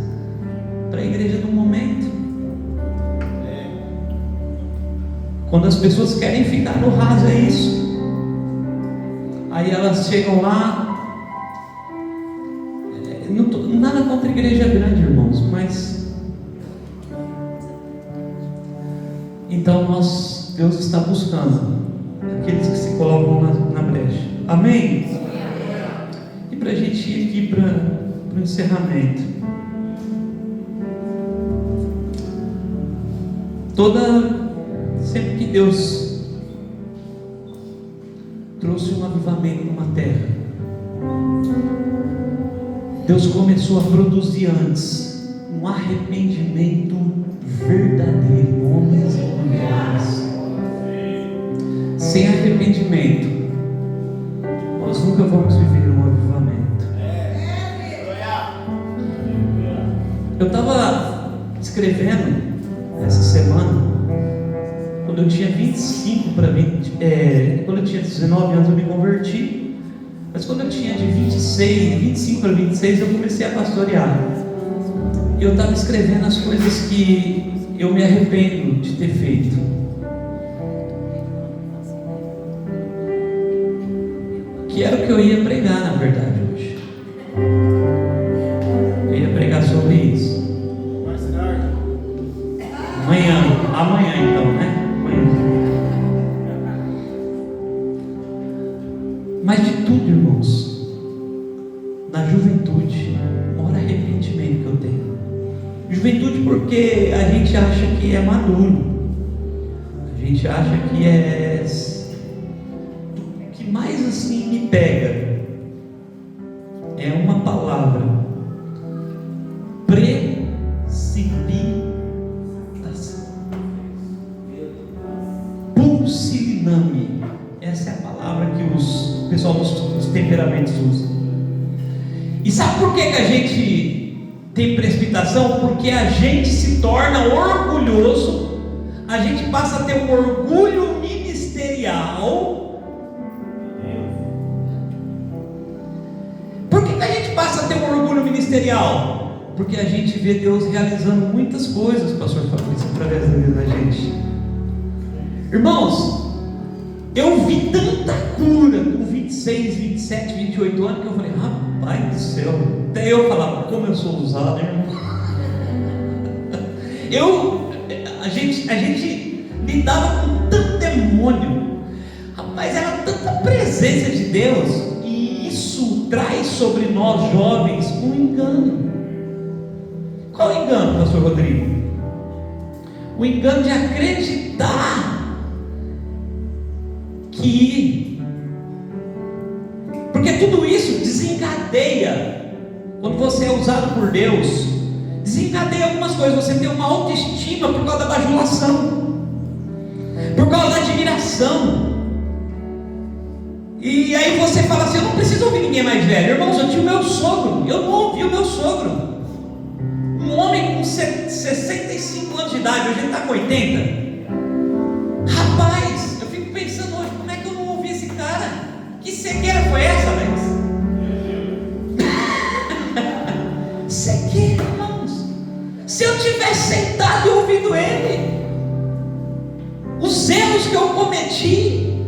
Speaker 3: para a igreja do momento. Quando as pessoas querem ficar no raso, é isso. Aí elas chegam lá. Nada contra a igreja grande, irmãos, mas então Deus está buscando aqueles que se colocam na brecha. Amém? E para a gente ir aqui para o encerramento. Sempre que Deus trouxe um avivamento numa terra, Deus começou a produzir antes um arrependimento verdadeiro, homens e mulheres. Sem arrependimento, nós nunca vamos viver um avivamento. Eu estava escrevendo essa semana. Quando eu tinha 25 para 20, quando eu tinha 19 anos eu me converti, mas quando eu tinha de 25 para 26 eu comecei a pastorear. Eu estava escrevendo as coisas que eu me arrependo de ter feito. Que era o que eu ia pregar, na verdade, hoje. Eu ia pregar sobre isso. Juventude porque a gente acha que é maduro, a gente acha que é o que mais assim me pega é uma palavra: precipitação, pulsiliname. Essa é a palavra que o pessoal dos temperamentos usa. E sabe por que a gente tem precipitação? Porque a gente se torna orgulhoso, a gente passa a ter um orgulho ministerial. Por que a gente passa a ter um orgulho ministerial? Porque a gente vê Deus realizando muitas coisas, pastor Fabrício, através da vida da gente. Irmãos, eu vi tanta cura com 26, 27, 28 anos que eu falei, rapaz do céu, até eu falava, como eu sou usado, irmão. A gente lidava com tanto demônio, rapaz, era tanta presença de Deus, e isso traz sobre nós jovens um engano. Qual o engano, pastor Rodrigo? O engano de acreditar porque tudo isso desencadeia, quando você é usado por Deus, desencadeia algumas coisas. Você tem uma autoestima por causa da bajulação, por causa da admiração, e aí você fala assim: eu não preciso ouvir ninguém mais velho. Irmãos, eu tinha o meu sogro, eu não ouvi o meu sogro, um homem com 65 anos de idade, hoje ele está com 80. Rapaz, eu fico pensando hoje, como é que eu não ouvi esse cara? Que cegueira foi essa, Alex? Cegueira, irmãos. Se eu tivesse sentado e ouvido ele, os erros que eu cometi,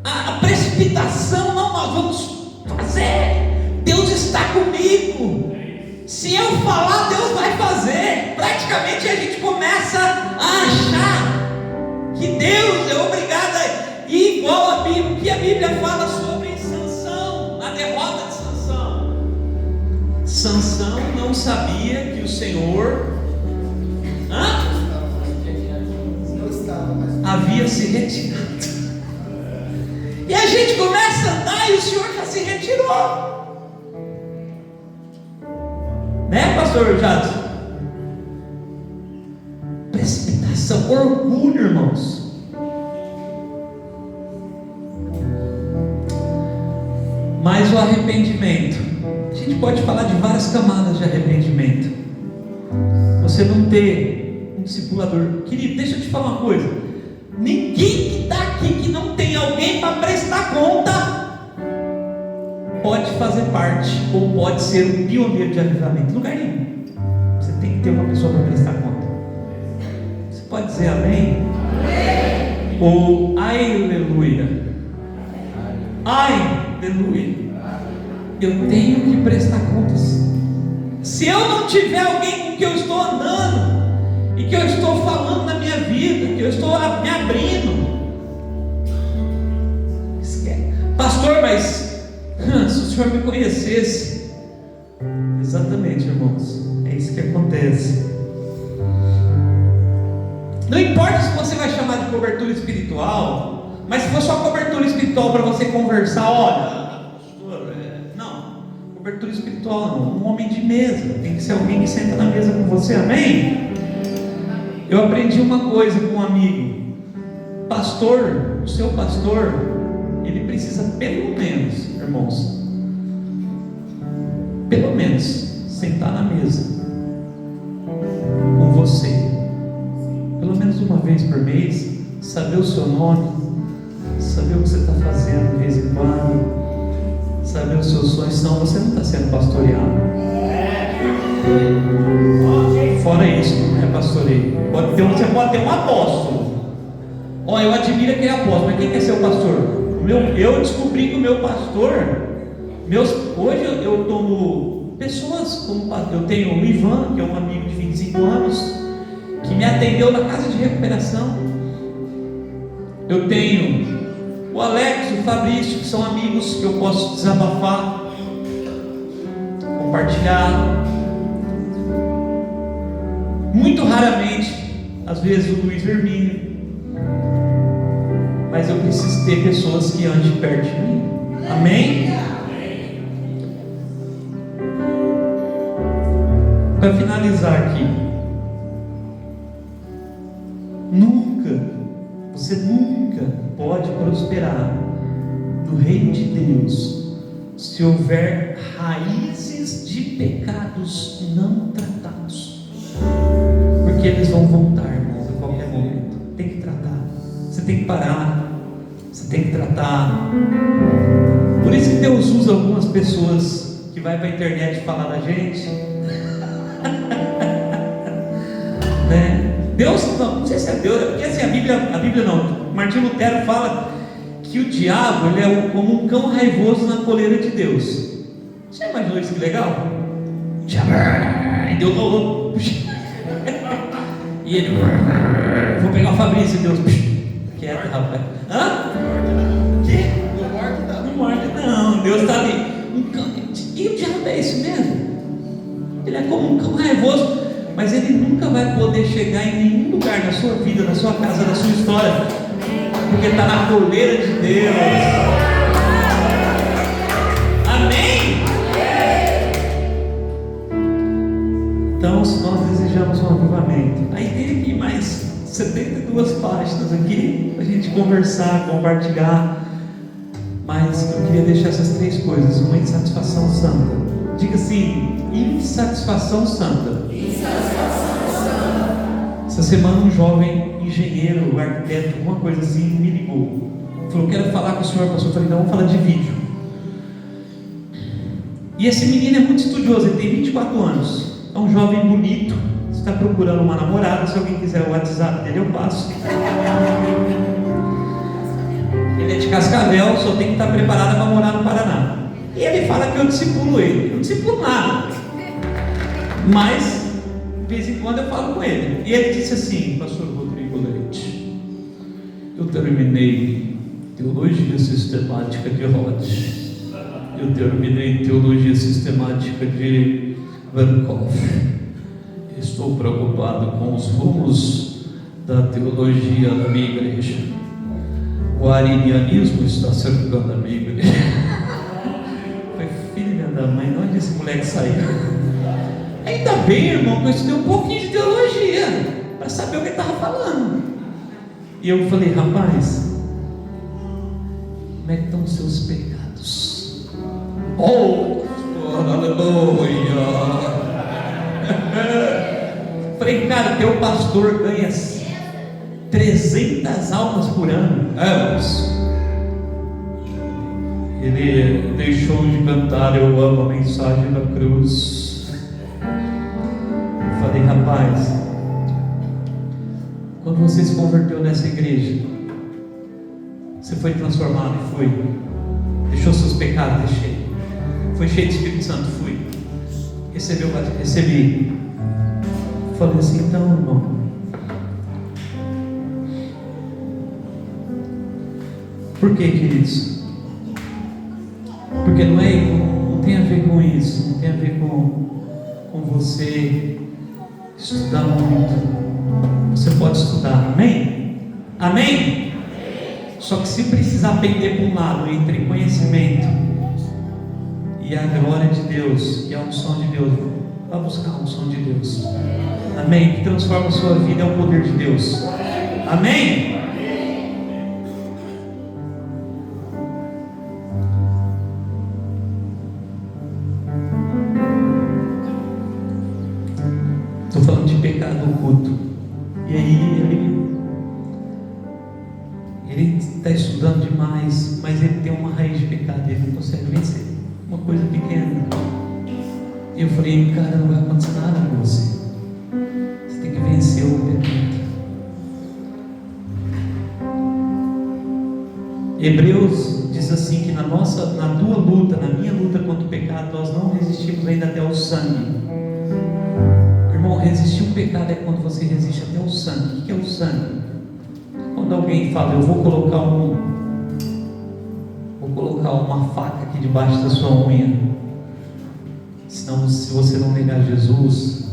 Speaker 3: a precipitação, não, nós vamos fazer, Deus está comigo, se eu falar, Deus vai fazer. Praticamente a gente começa a achar que Deus é obrigado a ir igual a Bíblia, que a Bíblia fala sobre Sansão, a derrota de Sansão. Sansão não sabia que o Senhor havia se retirado. E a gente começa a andar e o Senhor já se retirou, né, pastor Jadson? Precipitação, orgulho, irmãos. Mas o arrependimento, a gente pode falar de várias camadas de arrependimento. Você não ter um discipulador. Querido, deixa eu te falar uma coisa: ninguém que está aqui que não tem alguém para prestar conta pode fazer parte, ou pode ser um pioneiro de avivamento. Lugar nenhum. Você tem que ter uma pessoa para prestar conta. Você pode dizer amém? Amém. Ou aleluia. Aleluia. Eu tenho que prestar contas. Se eu não tiver alguém com que eu estou andando, e que eu estou falando na minha vida, que eu estou me abrindo, pastor, mas se o senhor me conhecesse. Exatamente, irmãos, é isso que acontece. Não importa se você vai chamar de cobertura espiritual, mas se for só cobertura espiritual para você conversar, olha, não, cobertura espiritual não, um homem de mesa, tem que ser alguém que senta na mesa com você, amém? Eu aprendi uma coisa com um amigo: pastor, o seu pastor, ele precisa pelo menos, irmãos, pelo menos sentar na mesa com você, pelo menos uma vez por mês, saber o seu nome, saber o que você está fazendo de vez em quando, saber os seus sonhos, senão você não está sendo pastoreado. Fora isso, não é pastoreio. Você pode ter um apóstolo. Eu admiro aquele apóstolo, mas quem quer ser o pastor? Eu descobri que o meu pastor, hoje eu tomo pessoas como pastor. Eu tenho o Ivan, que é um amigo de 25 anos, que me atendeu na casa de recuperação. Eu tenho o Alex, o Fabrício, que são amigos que eu posso desabafar, compartilhar. muito raramente, às vezes o Luiz Hermínio, mas eu preciso ter pessoas que andem perto de mim. Amém? Para finalizar aqui, você nunca pode prosperar no reino de Deus se houver raízes de pecados não tratados, porque eles vão voltar, irmãos, a qualquer momento. Tem que tratar, você tem que parar, você tem que tratar. Por isso que Deus usa algumas pessoas que vai para a internet falar da gente. Né? Deus, não sei se é Deus, porque assim, a Bíblia não, Martinho Lutero fala que o diabo, ele é como um cão raivoso na coleira de Deus. Você imaginou isso que legal? Deus falou, e ele, vou pegar o Fabrício, Deus, quieto, rapaz. Hã? Que? Não morde não, Deus está ali. E o diabo é isso mesmo? Ele é como um cão raivoso, mas ele nunca vai poder chegar em nenhum lugar na sua vida, na sua casa, na sua história, porque está na coleira de Deus. Amém? Então, se nós desejamos um avivamento, aí tem aqui mais 72 páginas aqui para a gente conversar, compartilhar. Mas eu queria deixar essas 3 coisas. Uma, insatisfação santa. Diga assim: insatisfação santa. Essa semana um jovem engenheiro, arquiteto, alguma coisa assim, me ligou. Falou: quero falar com o senhor, pastor. Eu falei: então vamos falar de vídeo. E esse menino é muito estudioso, ele tem 24 anos. É um jovem bonito, está procurando uma namorada. Se alguém quiser o WhatsApp dele, eu passo. Ele é de Cascavel, só tem que estar preparado para morar no Paraná. E ele fala que eu discipulo ele. Eu não discipulo nada, mas de vez em quando eu falo com ele. E ele disse assim: pastor Rodrigo Leite, eu terminei teologia sistemática de Rhodes, eu terminei teologia sistemática de Verkov. Estou preocupado com os rumos da teologia da minha igreja. O arinianismo está cercando a minha igreja. Foi filha da mãe, onde esse moleque saiu? Ainda bem, irmão, que eu estudei um pouquinho de teologia para saber o que ele estava falando. E eu falei: rapaz, como é que estão os seus pecados? Oh, aleluia! Falei: cara, teu pastor ganha 300 almas por ano. Ele deixou de cantar "Eu amo a mensagem da cruz". Eu falei: rapaz, quando você se converteu nessa igreja, você foi transformado? E fui. Deixou seus pecados? Deixei. Foi cheio do Espírito Santo? Fui. Recebeu? Recebi. Falei assim: então, irmão, por que, queridos? Porque não tem a ver com isso, não tem a ver com você estudar muito. Você pode estudar, amém? Amém? Só que se precisar pender para um lado entre conhecimento e a glória de Deus e a unção de Deus, vá buscar a unção de Deus. Amém? Que transforma a sua vida é o poder de Deus. Amém? Estou falando de pecado oculto. E aí ele está estudando demais, mas ele tem uma raiz de pecado, ele não consegue vencer. Uma coisa pequena. E eu falei: cara, não vai acontecer nada com você. Você tem que vencer o pecado. Hebreus diz assim que na tua luta, na minha luta contra o pecado, nós não resistimos ainda até o sangue. Irmão, resistir o pecado é quando você resiste até o sangue. O que é o sangue? Quando alguém fala: eu vou colocar uma faca aqui debaixo da sua unha, senão, se você não negar Jesus,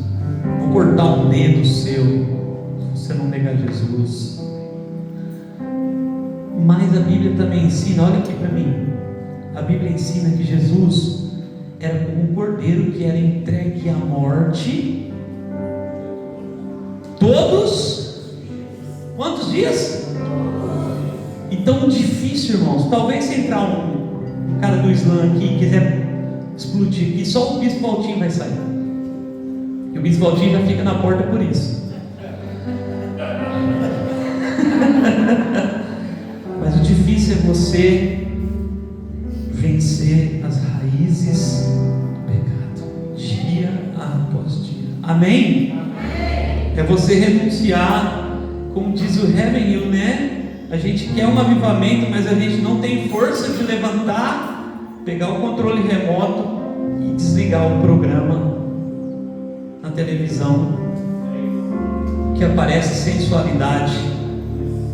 Speaker 1: Vou cortar um dedo seu se você não negar Jesus. Mas a Bíblia também ensina, olha aqui para mim, a Bíblia ensina que Jesus era como um cordeiro que era entregue à morte todos, quantos dias? Então difícil, irmãos. Talvez se entrar um cara do Islã aqui e quiser explodir aqui, só o Bispo Valtinho vai sair, e o Bispo Valtinho já fica na porta por isso. Mas o difícil é você vencer as raízes do pecado, dia após dia. Amém? É você renunciar, como diz o Heaven Hill, né? A gente quer um avivamento, mas a gente não tem força de levantar, pegar o controle remoto e desligar o programa na televisão que aparece sensualidade.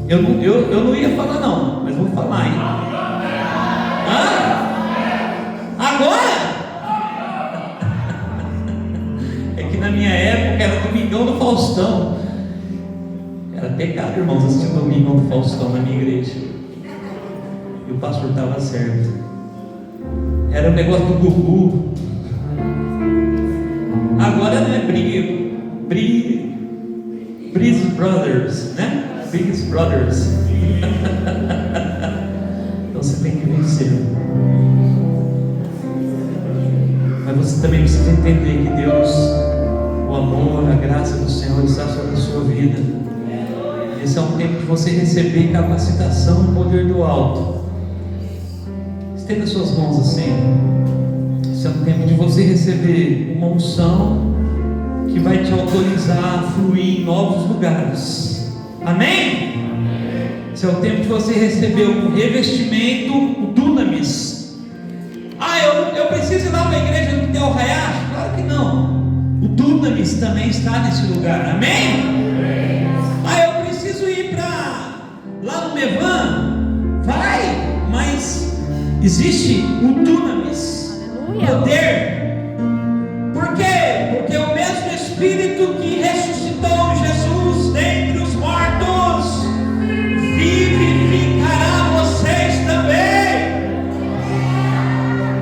Speaker 1: Eu não ia falar não, mas vou falar, hein? Agora? É que na minha época era Domingão do Faustão. Era pecado, irmãos, assistir Domingão do Faustão na minha igreja. E o pastor estava certo. Era o negócio do Gugu. Agora não é Breeze Brothers, né? Breeze Brothers. Então você tem que vencer. Mas você também precisa entender que Deus, o amor, a graça do Senhor está sobre a sua vida. Esse é um tempo de você receber capacitação e poder do alto. Estenda suas mãos assim. Esse é um tempo de você receber uma unção que vai te autorizar a fluir em novos lugares. Amém? Esse é o tempo de você receber um revestimento, o dunamis. Eu preciso ir lá para a igreja do Del Hayash? Claro que não. O dunamis também está nesse lugar. Amém? Eu preciso ir para lá no Mevan? Vai, mas existe o dunamis, poder. Por quê? Porque o mesmo Espírito que ressuscitou Jesus dentre os mortos vivificará vocês também.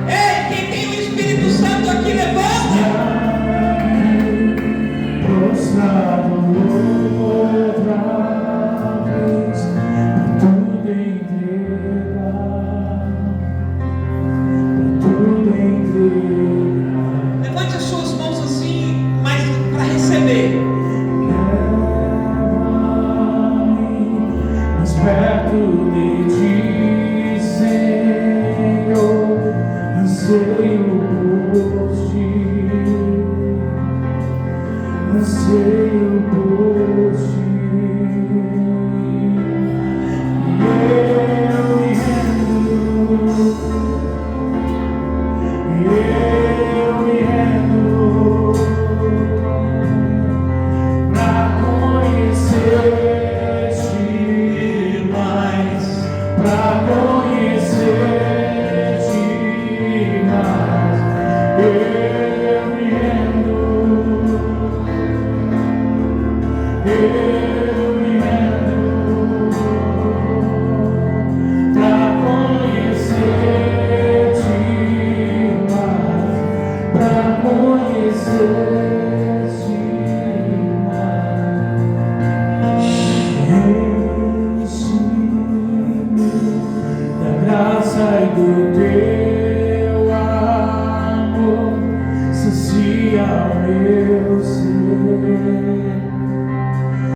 Speaker 1: Ei, quem tem o Espírito Santo aqui, levanta.
Speaker 2: Prostrado outra vez, tudo entregar.
Speaker 3: Levante as suas mãos assim, mas para receber.
Speaker 2: Leva-me mais perto de ti, Senhor. Anseio por ti. Anseio por ti. Eu me rendo. Eu me rendo pra conhecer-te mais, pra conhecer-te mais. Eu me rendo. Eu me rendo pra conhecer-te mais, pra conhecer-te mais. Enche-me da graça e do teu amor, sacia o meu ser.